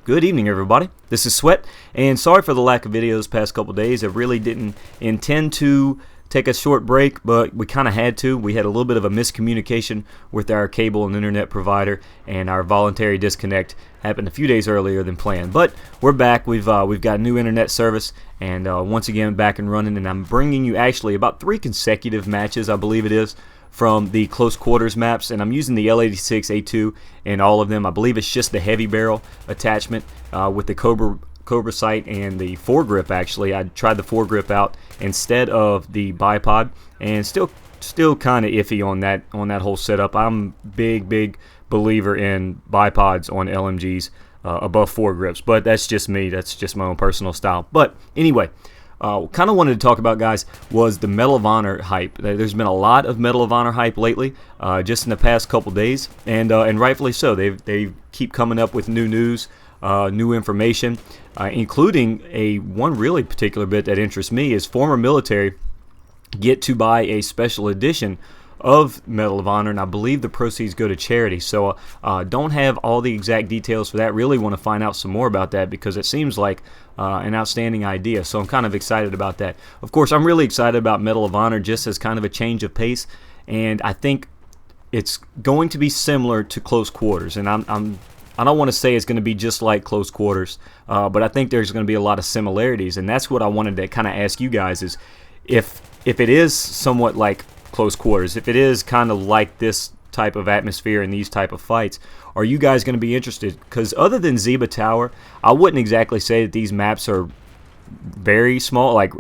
Good evening, everybody. This is Sweat, and sorry for the lack of videos past couple days. I really didn't intend to take a short break, but we kind of had to. We had a little bit of a miscommunication with our cable and internet provider, and our voluntary disconnect happened a few days earlier than planned. But we're back. We've got new internet service, and once again back and running. And I'm bringing you actually about 3 consecutive matches, I believe it is, from the close quarters maps, and I'm using the L86A2 in all of them. I believe it's just the heavy barrel attachment with the Cobra sight and the foregrip. Actually, I tried the foregrip out instead of the Bipod, and still kind of iffy on that whole setup. I'm big believer in Bipods on LMGs above foregrips, but that's just me. That's just my own personal style. But anyway, kind of wanted to talk about, guys, was the Medal of Honor hype. There's been a lot of Medal of Honor hype lately, just in the past couple days, and rightfully so. They keep coming up with new news, new information, including one really particular bit that interests me is former military get to buy a special edition of Medal of Honor, and I believe the proceeds go to charity. So don't have all the exact details for that. Really want to find out some more about that because it seems like an outstanding idea. So I'm kind of excited about that. Of course, I'm really excited about Medal of Honor just as kind of a change of pace, and I think it's going to be similar to close quarters. And I don't want to say it's going to be just like close quarters, but I think there's going to be a lot of similarities, and that's what I wanted to kind of ask you guys is if it is somewhat like close quarters, if it is kind of like this type of atmosphere and these type of fights, are you guys going to be interested? Because other than Zeba Tower, I wouldn't exactly say that these maps are very small, like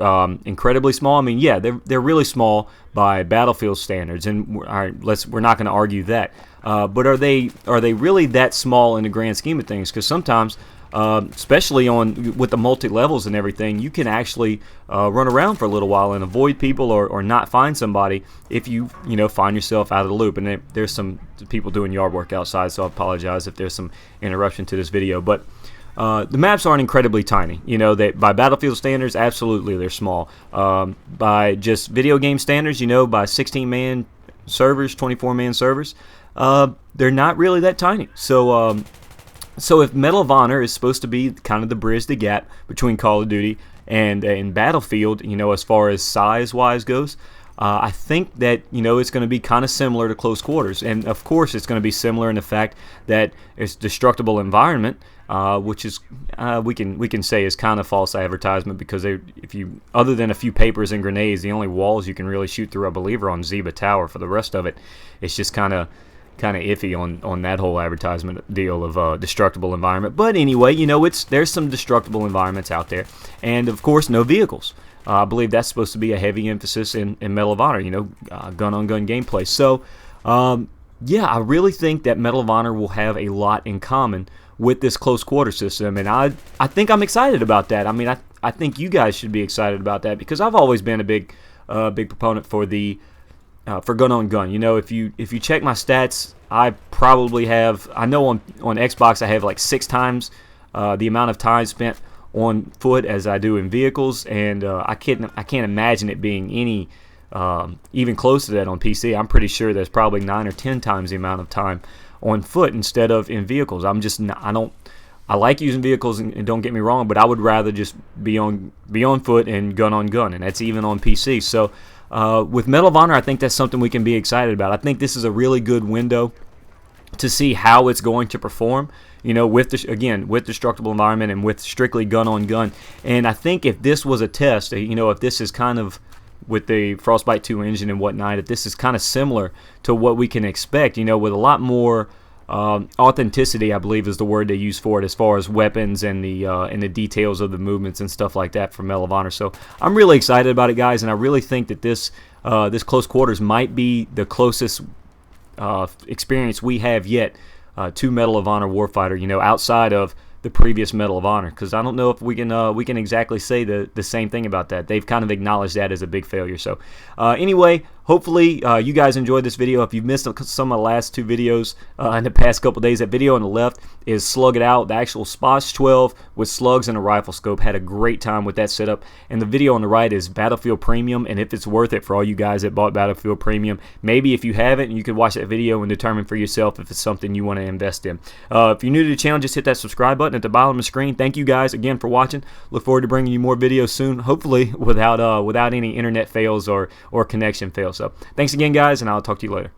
incredibly small. I mean, yeah, they're really small by Battlefield standards, and we're not going to argue that. But are they really that small in the grand scheme of things? Because sometimes, especially with the multi-levels and everything, you can actually run around for a little while and avoid people or not find somebody if you find yourself out of the loop. And there's some people doing yard work outside, so I apologize if there's some interruption to this video. But the maps aren't incredibly tiny. That by Battlefield standards, absolutely they're small. By just video game standards, by 16-man servers, 24-man servers, they're not really that tiny. So if Medal of Honor is supposed to be kind of the bridge the gap between Call of Duty and Battlefield, as far as size-wise goes, I think that it's going to be kind of similar to close quarters, and of course it's going to be similar in the fact that it's destructible environment, which is we can say is kind of false advertisement because other than a few papers and grenades, the only walls you can really shoot through, I believe, are on Zeba Tower. For the rest of it, it's just kind of iffy on that whole advertisement deal of destructible environment. But anyway, there's some destructible environments out there, and of course no vehicles. I believe that's supposed to be a heavy emphasis in Medal of Honor, gun-on-gun gameplay. So yeah, I really think that Medal of Honor will have a lot in common with this close quarter system, and I think I'm excited about that. I mean, I think you guys should be excited about that because I've always been a big proponent for the for gun-on-gun. If you check my stats, I probably have, I know on Xbox I have like 6 times the amount of time spent on foot as I do in vehicles, and I can't imagine it being any even close to that on PC. I'm pretty sure there's probably 9 or 10 times the amount of time on foot instead of in vehicles. I like using vehicles, and don't get me wrong, but I would rather just be on foot and gun-on-gun, and that's even on PC. So with Medal of Honor, I think that's something we can be excited about. I think this is a really good window to see how it's going to perform, with destructible environment and with strictly gun-on-gun. And I think if this was a test, if this is kind of with the Frostbite 2 engine and whatnot, if this is kind of similar to what we can expect, with a lot more authenticity, I believe is the word they use for it, as far as weapons and the details of the movements and stuff like that from Medal of Honor. So I'm really excited about it, guys, and I really think that this close quarters might be the closest experience we have yet to Medal of Honor Warfighter, outside of the previous Medal of Honor, because I don't know if we can exactly say the same thing about that. They've kind of acknowledged that as a big failure. So anyway, hopefully you guys enjoyed this video. If you've missed some of the last 2 videos in the past couple days, that video on the left is Slug It Out, the actual Sposh 12 with slugs and a rifle scope. Had a great time with that setup. And the video on the right is Battlefield Premium, and if it's worth it for all you guys that bought Battlefield Premium. Maybe if you haven't, you could watch that video and determine for yourself if it's something you want to invest in. If you're new to the channel, just hit that subscribe button at the bottom of the screen. Thank you guys again for watching. Look forward to bringing you more videos soon, hopefully without any internet fails or connection fails. So thanks again, guys, and I'll talk to you later.